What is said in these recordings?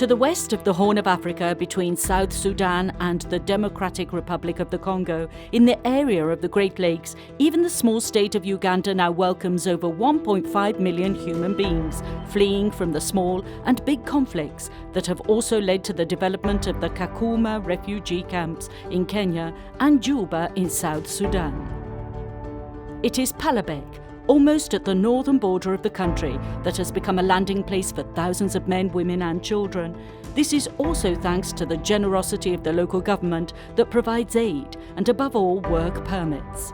To the west of the Horn of Africa, between South Sudan and the Democratic Republic of the Congo, in the area of the Great Lakes, even the small state of Uganda now welcomes over 1.5 million human beings, fleeing from the small and big conflicts that have also led to the development of the Kakuma refugee camps in Kenya and Juba in South Sudan. It is Palabek, almost at the northern border of the country, that has become a landing place for thousands of men, women and children. This is also thanks to the generosity of the local government that provides aid and, above all, work permits.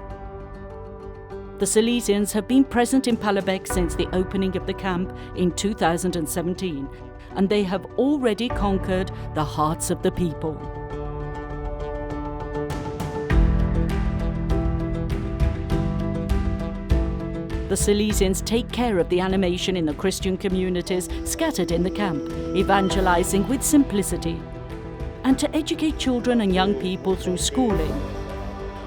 The Salesians have been present in Palabek since the opening of the camp in 2017, and they have already conquered the hearts of the people. The Salesians take care of the animation in the Christian communities scattered in the camp, evangelizing with simplicity, and to educate children and young people through schooling,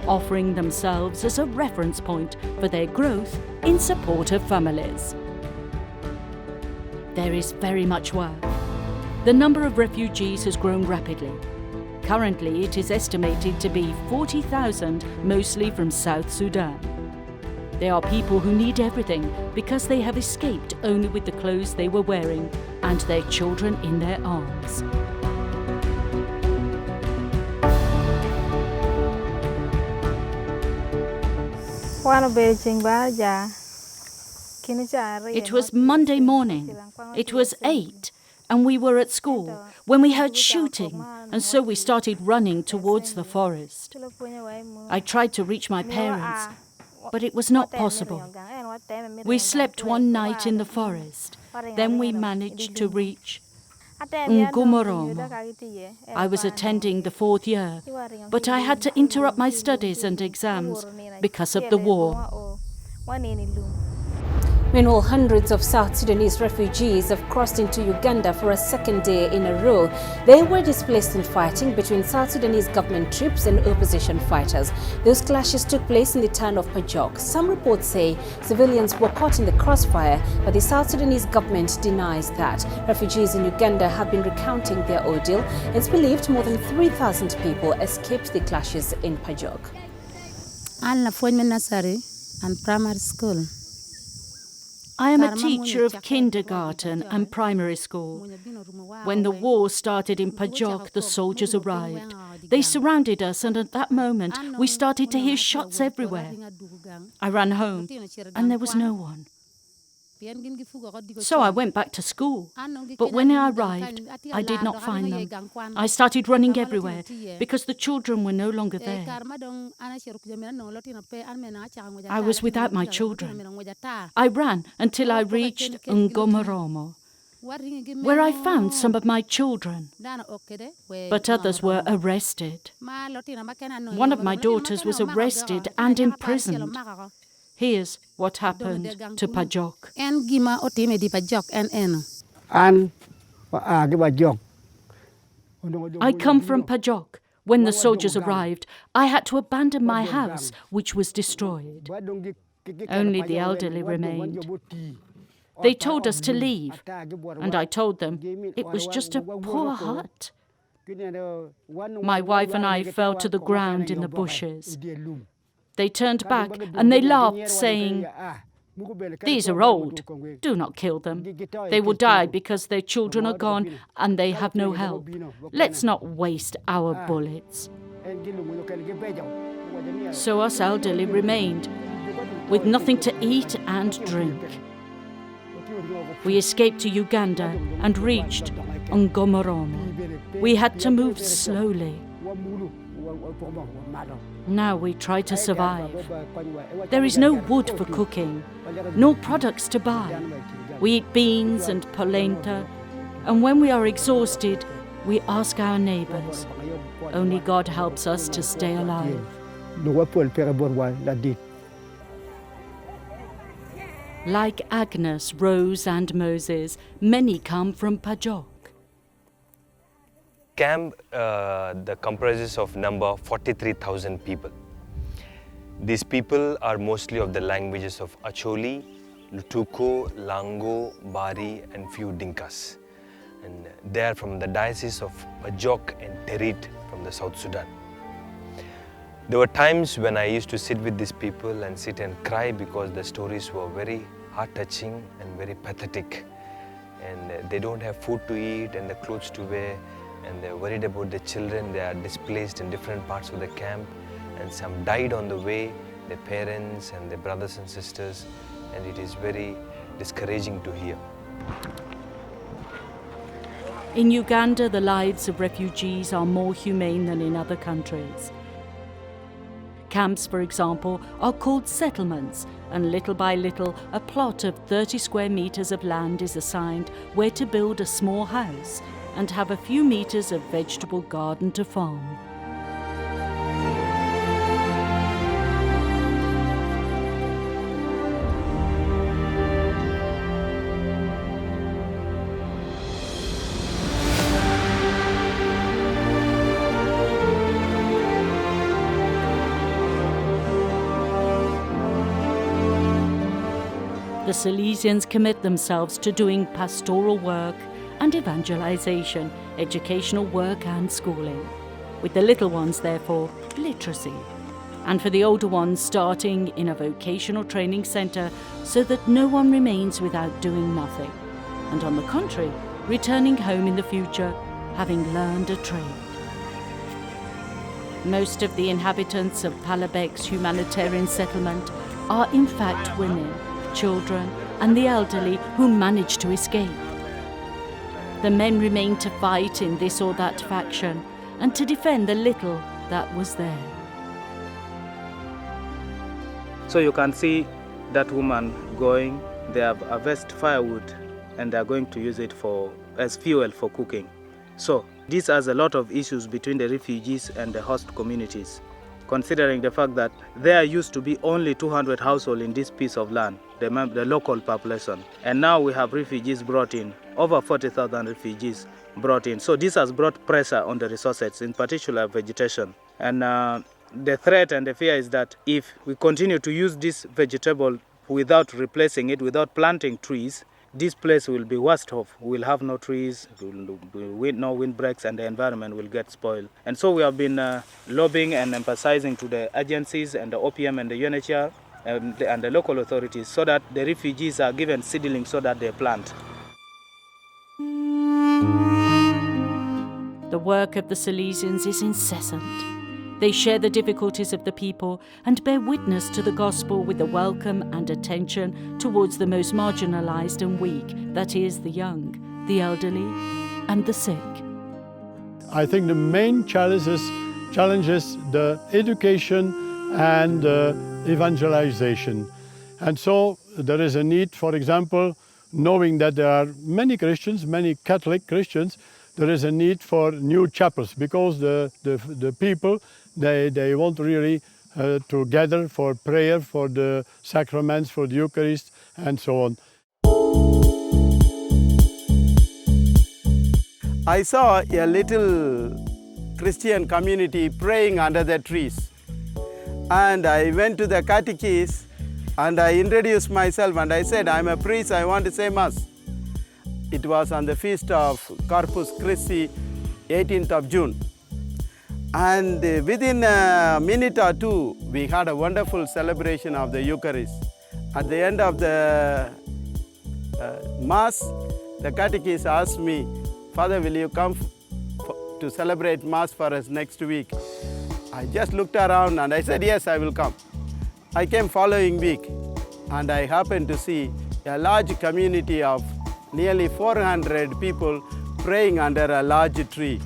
offering themselves as a reference point for their growth in support of families. There is very much work. The number of refugees has grown rapidly. Currently, it is estimated to be 40,000, mostly from South Sudan. They are people who need everything because they have escaped only with the clothes they were wearing and their children in their arms. It was Monday morning. It was 8, and we were at school when we heard shooting, and so we started running towards the forest. I tried to reach my parents, but it was not possible. We slept one night in the forest. Then we managed to reach Ngumoromo. I was attending the 4th year, but I had to interrupt my studies and exams because of the war. Meanwhile, hundreds of South Sudanese refugees have crossed into Uganda for a second day in a row. They were displaced in fighting between South Sudanese government troops and opposition fighters. Those clashes took place in the town of Pajok. Some reports say civilians were caught in the crossfire, but the South Sudanese government denies that. Refugees in Uganda have been recounting their ordeal. It's believed more than 3,000 people escaped the clashes in Pajok. And primary school. I am a teacher of kindergarten and primary school. When the war started in Pajok, the soldiers arrived. They surrounded us, and at that moment, we started to hear shots everywhere. I ran home, and there was no one. So I went back to school, but when I arrived, I did not find them. I started running everywhere because the children were no longer there. I was without my children. I ran until I reached Ngomoromo, where I found some of my children, but others were arrested. One of my daughters was arrested and imprisoned. Here's what happened to Pajok. I come from Pajok. When the soldiers arrived, I had to abandon my house, which was destroyed. Only the elderly remained. They told us to leave, and I told them it was just a poor hut. My wife and I fell to the ground in the bushes. They turned back and they laughed, saying, "These are old. Do not kill them. They will die because their children are gone and they have no help. Let's not waste our bullets." So us elderly remained, with nothing to eat and drink. We escaped to Uganda and reached Ngomoromo. We had to move slowly. Now we try to survive. There is no wood for cooking, nor products to buy. We eat beans and polenta, and when we are exhausted, we ask our neighbors. Only God helps us to stay alive. Like Agnes, Rose and Moses, many come from Pajok. Camp comprises of number 43,000 people. These people are mostly of the languages of Acholi, Lutuko, Lango, Bari and few Dinkas. and they are from the diocese of Majok and Terit from the South Sudan. There were times when I used to sit with these people and sit and cry because the stories were very heart-touching and very pathetic. And they don't have food to eat and the clothes to wear, and they're worried about the children. They are displaced in different parts of the camp, and some died on the way, their parents and their brothers and sisters, and it is very discouraging to hear. In Uganda, the lives of refugees are more humane than in other countries. Camps, for example, are called settlements, and little by little, a plot of 30 square meters of land is assigned where to build a small house and have a few meters of vegetable garden to farm. The Salesians commit themselves to doing pastoral work and evangelization, educational work and schooling. With the little ones, therefore, literacy. And for the older ones, starting in a vocational training centre so that no one remains without doing nothing. And on the contrary, returning home in the future, having learned a trade. Most of the inhabitants of Palabek's humanitarian settlement are in fact women, children and the elderly who manage to escape. The men remain to fight in this or that faction and to defend the little that was there. So you can see that woman going, they have harvested firewood and they are going to use it as fuel for cooking. So this has a lot of issues between the refugees and the host communities, considering the fact that there used to be only 200 households in this piece of land, the local population. And now we have refugees brought in, over 40,000 refugees brought in. So this has brought pressure on the resources, in particular vegetation. And the threat and the fear is that if we continue to use this vegetable without replacing it, without planting trees, this place will be worst off. We will have no trees, no windbreaks, and the environment will get spoiled. And so we have been lobbying and emphasizing to the agencies and the OPM and the UNHCR and the local authorities so that the refugees are given seedlings so that they plant. The work of the Salesians is incessant. They share the difficulties of the people and bear witness to the gospel with the welcome and attention towards the most marginalized and weak, that is, the young, the elderly, and the sick. I think the main challenges the education and evangelization. And so there is a need, for example, knowing that there are many Christians, many Catholic Christians, there is a need for new chapels because the people, they want really to gather for prayer, for the sacraments, for the Eucharist, and so on. I saw a little Christian community praying under the trees. And I went to the catechist and I introduced myself and I said, I'm a priest, I want to say Mass. It was on the feast of Corpus Christi, 18th of June. And within a minute or two, we had a wonderful celebration of the Eucharist. At the end of the Mass, the catechist asked me, Father, will you come to celebrate Mass for us next week? I just looked around and I said, yes, I will come. I came following week and I happened to see a large community of nearly 400 people praying under a large tree.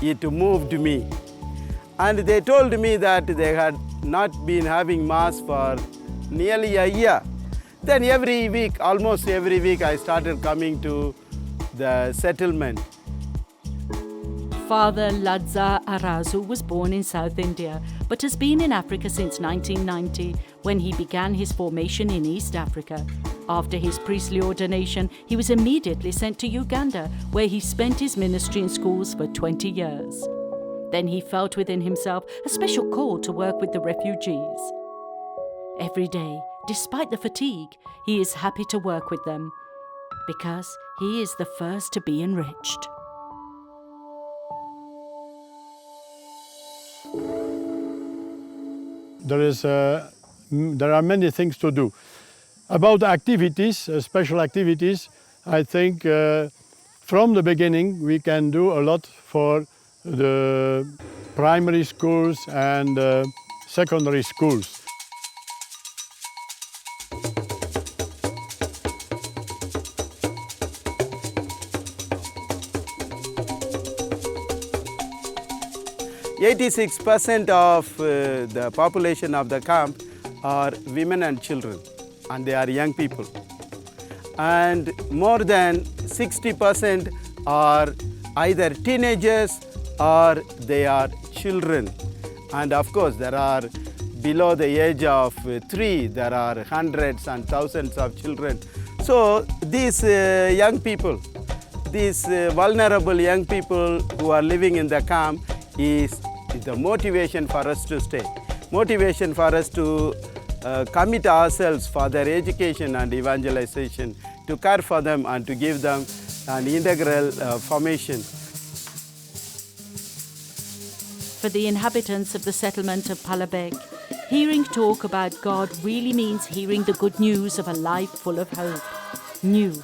It moved me. And they told me that they had not been having Mass for nearly a year. Then every week, almost every week, I started coming to the settlement. Father Ladza Arazu was born in South India, but has been in Africa since 1990, when he began his formation in East Africa. After his priestly ordination, he was immediately sent to Uganda, where he spent his ministry in schools for 20 years. Then he felt within himself a special call to work with the refugees. Every day, despite the fatigue, he is happy to work with them. because he is the first to be enriched. There are many things to do. About activities, special activities, I think from the beginning we can do a lot for the primary schools and secondary schools. %86% of the population of the camp are women and children, and they are young people. And more than 60% are either teenagers or they are children. And of course, there are below the age of 3, there are hundreds and thousands of children. So these young people, these vulnerable young people who are living in the camp is the motivation for us to stay, motivation for us to commit ourselves for their education and evangelization, to care for them and to give them an integral formation. For the inhabitants of the settlement of Palabek, hearing talk about God really means hearing the good news of a life full of hope, new.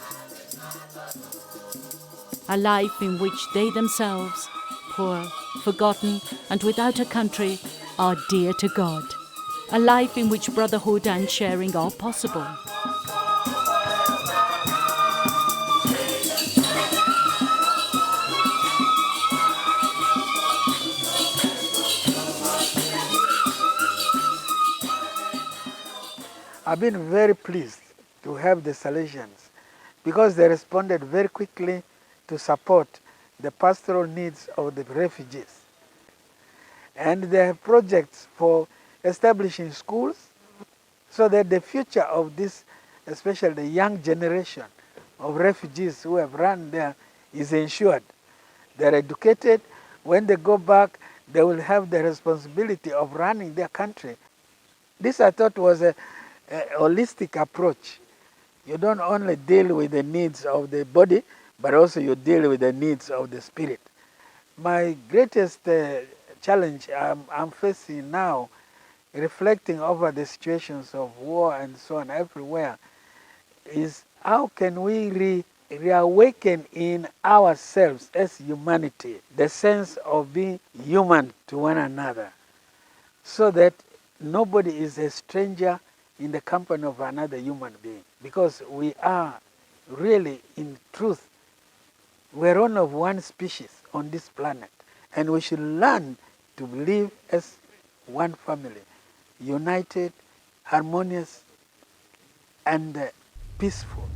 A life in which they themselves, poor, forgotten, and without a country, are dear to God. A life in which brotherhood and sharing are possible. I've been very pleased to have the Salesians because they responded very quickly to support the pastoral needs of the refugees. And they have projects for establishing schools so that the future of this, especially the young generation of refugees who have run there, is ensured. They're educated. When they go back, they will have the responsibility of running their country. This, I thought, was a holistic approach. You don't only deal with the needs of the body, but also you deal with the needs of the spirit. My greatest challenge I'm facing now, reflecting over the situations of war and so on everywhere, is how can we reawaken in ourselves as humanity the sense of being human to one another, so that nobody is a stranger in the company of another human being, because we are really, in truth, we're all of one species on this planet, and we should learn to live as one family, united, harmonious, and peaceful.